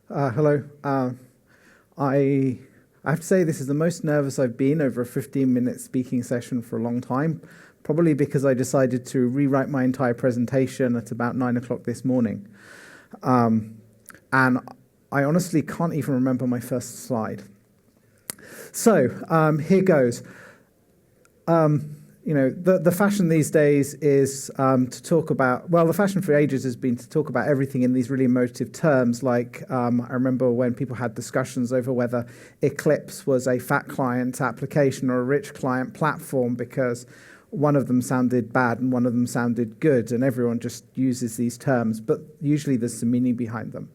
Hello. I have to say this is the most nervous I've been over a 15-minute speaking session for a long time, probably because I decided to rewrite my entire presentation at about 9 o'clock this morning. And I honestly can't even remember my first slide. So here goes. The fashion these days is to talk about, well, the fashion for ages has been to talk about everything in these really emotive terms, like I remember when people had discussions over whether Eclipse was a fat client application or a rich client platform because one of them sounded bad and one of them sounded good, and everyone just uses these terms, but usually there's some meaning behind them.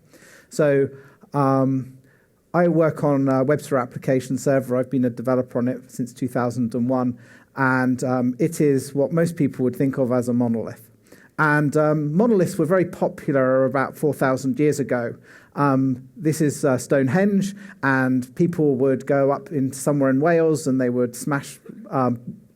So I work on WebSphere Application Server. I've been a developer on it since 2001. And it is what most people would think of as a monolith. And monoliths were very popular about 4,000 years ago. This is Stonehenge, and people would go up in somewhere in Wales and they would smash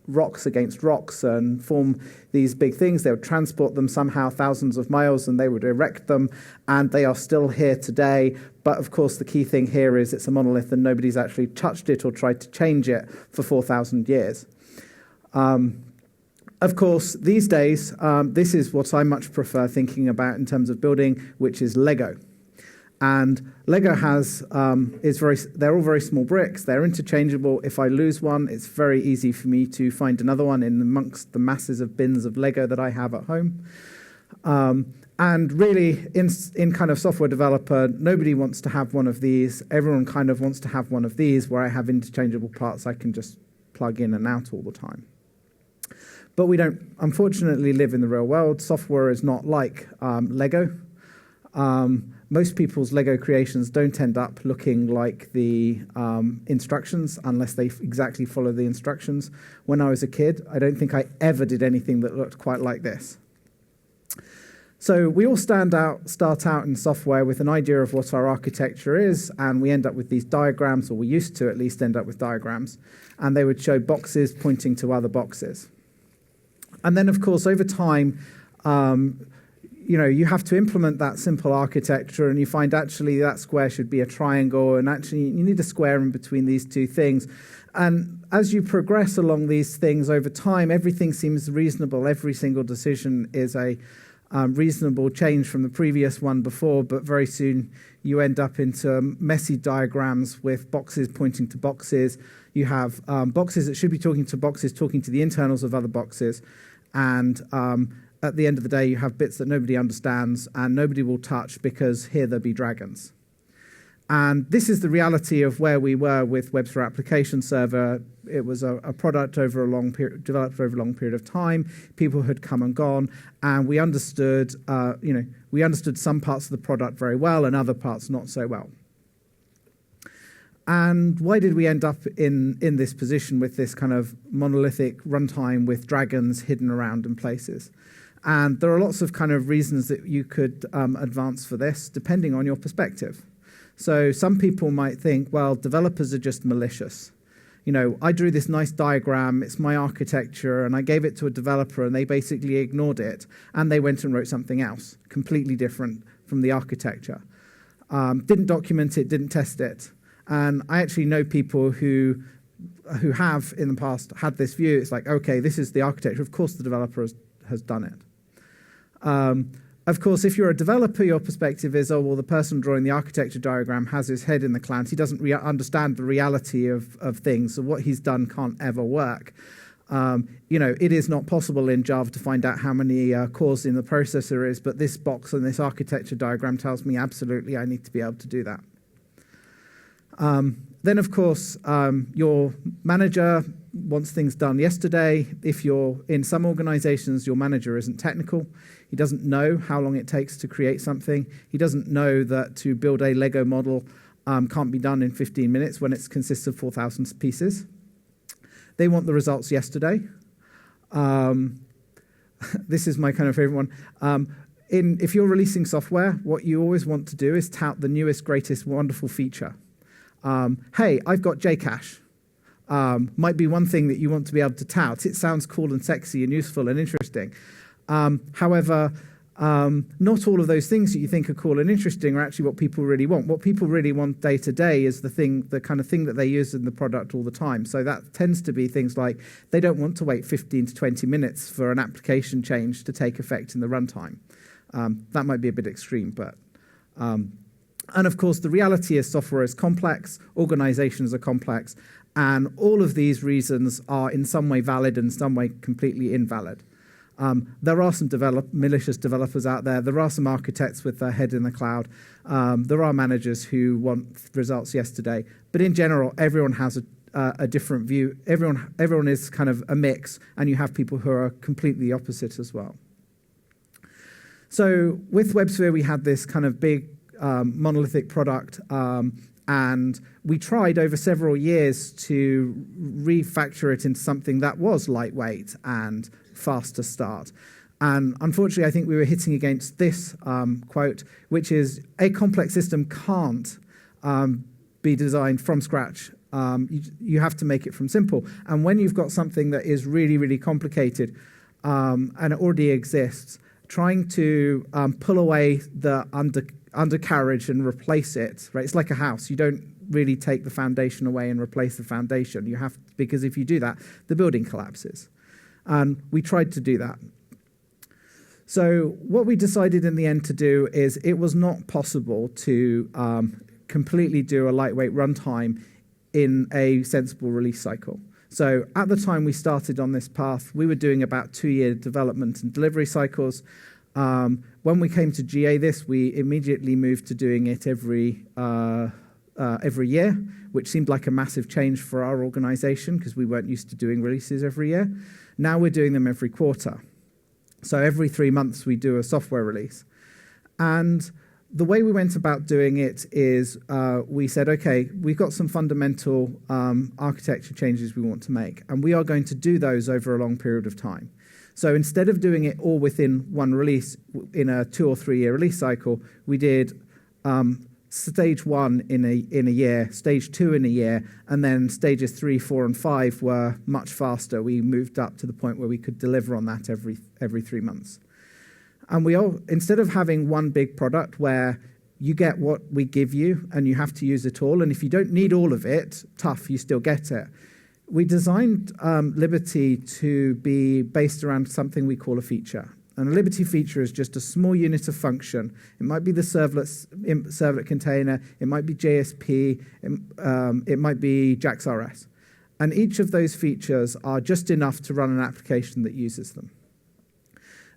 rocks against rocks and form these big things. They would transport them somehow thousands of miles and they would erect them, and they are still here today. But of course, the key thing here is it's a monolith and nobody's actually touched it or tried to change it for 4,000 years. Of course, these days, this is what I much prefer thinking about in terms of building, which is Lego. And Lego they're all very small bricks. They're interchangeable. If I lose one, it's very easy for me to find another one in amongst the masses of bins of Lego that I have at home. And really, in kind of software developer, nobody wants to have one of these. Everyone kind of wants to have one of these where I have interchangeable parts I can just plug in and out all the time. But we don't, unfortunately, live in the real world. Software is not like Lego. Most people's Lego creations don't end up looking like the instructions unless they exactly follow the instructions. When I was a kid, I don't think I ever did anything that looked quite like this. So we all start out in software with an idea of what our architecture is, and we end up with these diagrams, or we used to at least end up with diagrams, and they would show boxes pointing to other boxes. And then, of course, over time, you have to implement that simple architecture, and you find actually that square should be a triangle, and actually you need a square in between these two things. And as you progress along these things over time, everything seems reasonable. Every single decision is a reasonable change from the previous one before, but very soon you end up into messy diagrams with boxes pointing to boxes. You have boxes that should be talking to boxes, talking to the internals of other boxes, and at the end of the day, you have bits that nobody understands and nobody will touch because here there be dragons. And this is the reality of where we were with WebSphere Application Server. It was a product over a long period, developed over a long period of time. People had come and gone, and we understood, we understood some parts of the product very well and other parts not so well. And why did we end up in this position with this kind of monolithic runtime with dragons hidden around in places? And there are lots of kind of reasons that you could advance for this, depending on your perspective. So some people might think, well, developers are just malicious. I drew this nice diagram, it's my architecture, and I gave it to a developer, and they basically ignored it, and they went and wrote something else, completely different from the architecture. Didn't document it, didn't test it. And I actually know people who have, in the past, had this view. It's like, okay, this is the architecture. Of course the developer has done it. Of course, if you're a developer, your perspective is, oh, well, the person drawing the architecture diagram has his head in the clouds. He doesn't understand the reality of things, so what he's done can't ever work. It is not possible in Java to find out how many cores in the processor is, but this box and this architecture diagram tells me absolutely I need to be able to do that. Then, of course, your manager wants things done yesterday. If you're in some organizations, your manager isn't technical. He doesn't know how long it takes to create something. He doesn't know that to build a Lego model can't be done in 15 minutes when it consists of 4,000 pieces. They want the results yesterday. This is my kind of favorite one. If you're releasing software, what you always want to do is tout the newest, greatest, wonderful feature. Hey, I've got JCache. Might be one thing that you want to be able to tout. It sounds cool and sexy and useful and interesting. However, Not all of those things that you think are cool and interesting are actually what people really want. What people really want day to day is the kind of thing that they use in the product all the time. So that tends to be things like they don't want to wait 15 to 20 minutes for an application change to take effect in the runtime. That might be a bit extreme, but... and of course, the reality is software is complex, organizations are complex, and all of these reasons are in some way valid and in some way completely invalid. There are some malicious developers out there. There are some architects with their head in the cloud. There are managers who want results yesterday. But in general, everyone has a different view. Everyone is kind of a mix, and you have people who are completely the opposite as well. So with WebSphere, we had this kind of big monolithic product, and we tried over several years to refactor it into something that was lightweight and fast to start. And unfortunately, I think we were hitting against this quote, which is a complex system can't be designed from scratch. You have to make it from simple. And when you've got something that is really, really complicated and it already exists, trying to pull away the undercarriage and replace it, right? It's like a house. You don't really take the foundation away and replace the foundation. You have, because if you do that, the building collapses. And we tried to do that. So what we decided in the end to do is it was not possible to completely do a lightweight runtime in a sensible release cycle. So at the time we started on this path, we were doing about 2-year development and delivery cycles. When we came to GA this, we immediately moved to doing it every year, which seemed like a massive change for our organization because we weren't used to doing releases every year. Now we're doing them every quarter. So every 3 months we do a software release. And the way we went about doing it is we said, okay, we've got some fundamental architecture changes we want to make, and we are going to do those over a long period of time. So instead of doing it all within one release in a 2 or 3 year release cycle, we did stage 1 in a year, stage 2 in a year, and then stages 3, 4, and 5 were much faster. We moved up to the point where we could deliver on that every 3 months. And instead of having one big product where you get what we give you and you have to use it all, and if you don't need all of it, tough, you still get it. We designed Liberty to be based around something we call a feature. And a Liberty feature is just a small unit of function. It might be the servlet container, it might be JSP, it might be JAX-RS. And each of those features are just enough to run an application that uses them.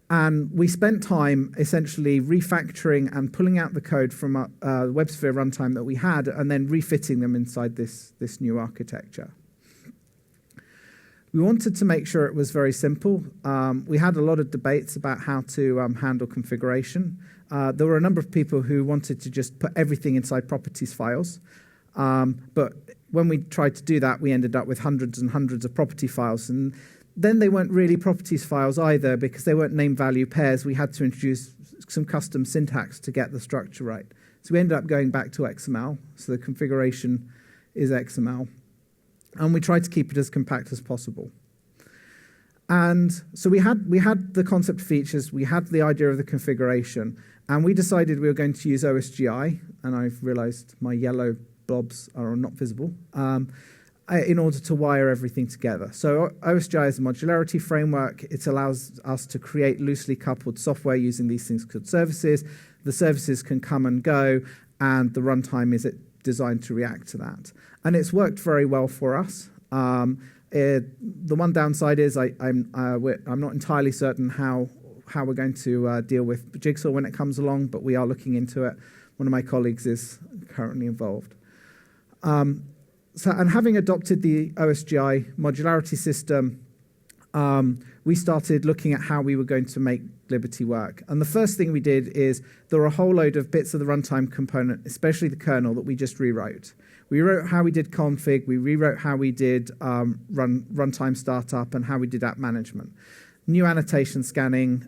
And we spent time essentially refactoring and pulling out the code from the WebSphere runtime that we had and then refitting them inside this new architecture. We wanted to make sure it was very simple. We had a lot of debates about how to handle configuration. There were a number of people who wanted to just put everything inside properties files. But when we tried to do that, we ended up with hundreds and hundreds of property files. And then they weren't really properties files either because they weren't name value pairs. We had to introduce some custom syntax to get the structure right. So we ended up going back to XML. So the configuration is XML. And we tried to keep it as compact as possible. And so we had the concept features, we had the idea of the configuration, and we decided we were going to use OSGI, and I've realized my yellow blobs are not visible, in order to wire everything together. So OSGI is a modularity framework. It allows us to create loosely coupled software using these things called services. The services can come and go, and the runtime is designed to react to that. And it's worked very well for us. The one downside is I'm not entirely certain how we're going to deal with Jigsaw when it comes along, but we are looking into it. One of my colleagues is currently involved. And having adopted the OSGI modularity system, we started looking at how we were going to make Liberty work. And the first thing we did is there were a whole load of bits of the runtime component, especially the kernel, that we just rewrote. We wrote how we did config, we rewrote how we did runtime startup and how we did app management. New annotation scanning,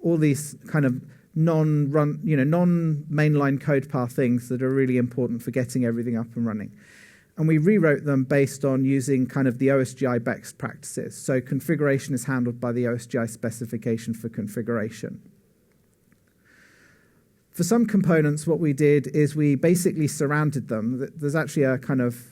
all these kind of non-mainline code path things that are really important for getting everything up and running. And we rewrote them based on using kind of the OSGI best practices. So configuration is handled by the OSGI specification for configuration. For some components, what we did is we basically surrounded them. There's actually a kind of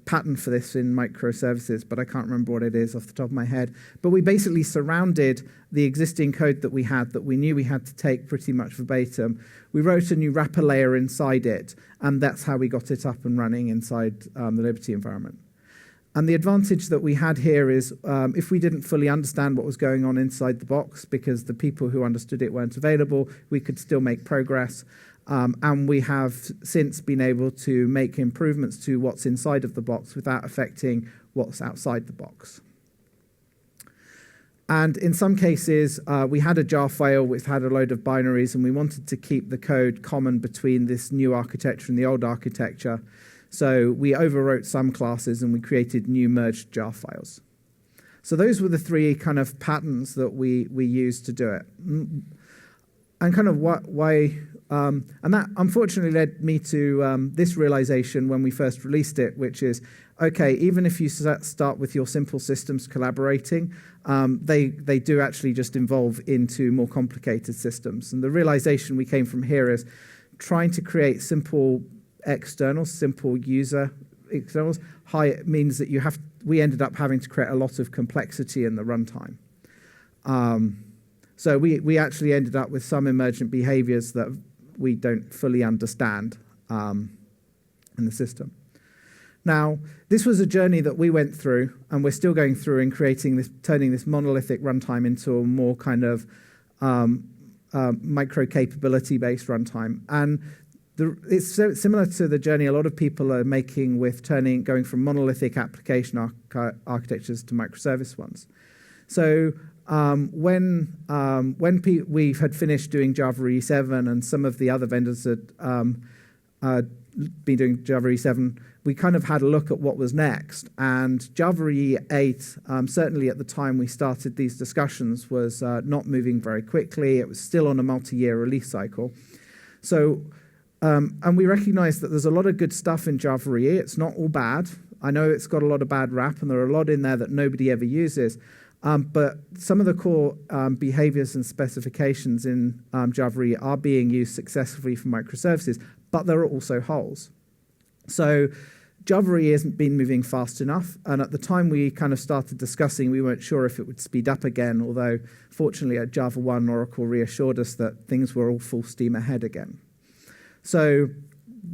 pattern for this in microservices, but I can't remember what it is off the top of my head. But we basically surrounded the existing code that we had that we knew we had to take pretty much verbatim. We wrote a new wrapper layer inside it, and that's how we got it up and running inside the Liberty environment. And the advantage that we had here is if we didn't fully understand what was going on inside the box because the people who understood it weren't available, we could still make progress. And we have since been able to make improvements to what's inside of the box without affecting what's outside the box. And in some cases, we had a jar file which had a load of binaries, and we wanted to keep the code common between this new architecture and the old architecture. So we overwrote some classes, and we created new merged jar files. So those were the three kind of patterns that we used to do it. And kind of why and that unfortunately led me to this realization when we first released it, which is, okay, even if you start with your simple systems collaborating, they do actually just evolve into more complicated systems. And the realization we came from here is trying to create simple externals, simple user externals. Means that we ended up having to create a lot of complexity in the runtime. So we actually ended up with some emergent behaviors that we don't fully understand in the system. Now, this was a journey that we went through, and we're still going through in turning this monolithic runtime into a more kind of micro-capability-based runtime. And it's similar to the journey a lot of people are making with going from monolithic application architectures to microservice ones. So when we had finished doing Java E7 and some of the other vendors had been doing Java E7, we kind of had a look at what was next. And Java E8, certainly at the time we started these discussions, was not moving very quickly. It was still on a multi-year release cycle. So, and we recognized that there's a lot of good stuff in Java E. It's not all bad. I know it's got a lot of bad rap, and there are a lot in there that nobody ever uses. But some of the core behaviors and specifications in Java E are being used successfully for microservices, but there are also holes. So Java E hasn't been moving fast enough, and at the time we kind of started discussing, we weren't sure if it would speed up again, although fortunately at Java 1, Oracle reassured us that things were all full steam ahead again. So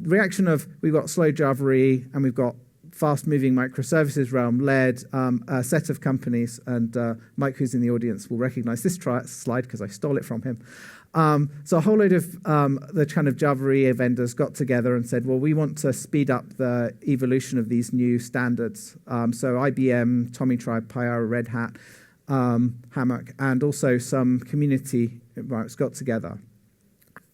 the reaction of we've got slow Java E and we've got fast-moving microservices realm led a set of companies, and Mike, who's in the audience, will recognize this slide because I stole it from him. So a whole load of the kind of Java EE vendors got together and said, well, we want to speed up the evolution of these new standards. So IBM, Tommy Tribe, Pyara, Red Hat, Hammock, and also some community environments got together.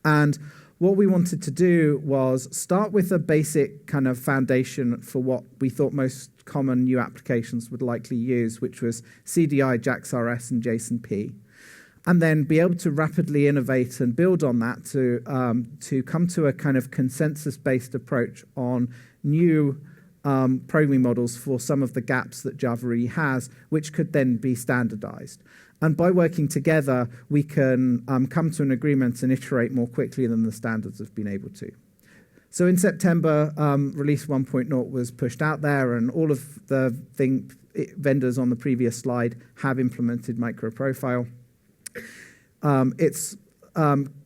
And what we wanted to do was start with a basic kind of foundation for what we thought most common new applications would likely use, which was CDI, JAX-RS, and JSON-P, and then be able to rapidly innovate and build on that to come to a kind of consensus-based approach on new programming models for some of the gaps that Java EE has, which could then be standardized. And by working together, we can come to an agreement and iterate more quickly than the standards have been able to. So in September, release 1.0 was pushed out there, and all of the vendors on the previous slide have implemented microprofile. It's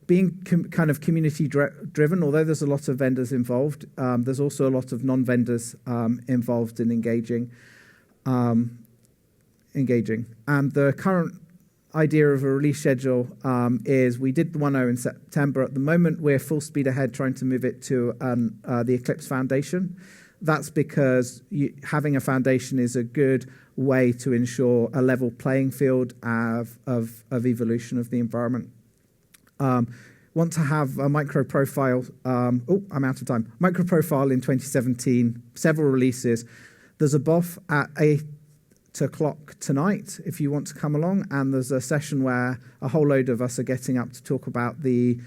being kind of community-driven, although there's a lot of vendors involved. There's also a lot of non-vendors involved in engaging. And the current idea of a release schedule is we did the 1.0 in September. At the moment, we're full speed ahead trying to move it to the Eclipse Foundation. That's because having a foundation is a good way to ensure a level playing field of evolution of the environment. Want to have a microprofile. I'm out of time. Microprofile in 2017, several releases. There's a BOF at 8 o'clock tonight if you want to come along, and there's a session where a whole load of us are getting up to talk about the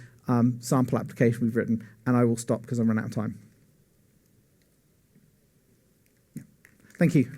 sample application we've written, and I will stop because I've run out of time. Yeah. Thank you.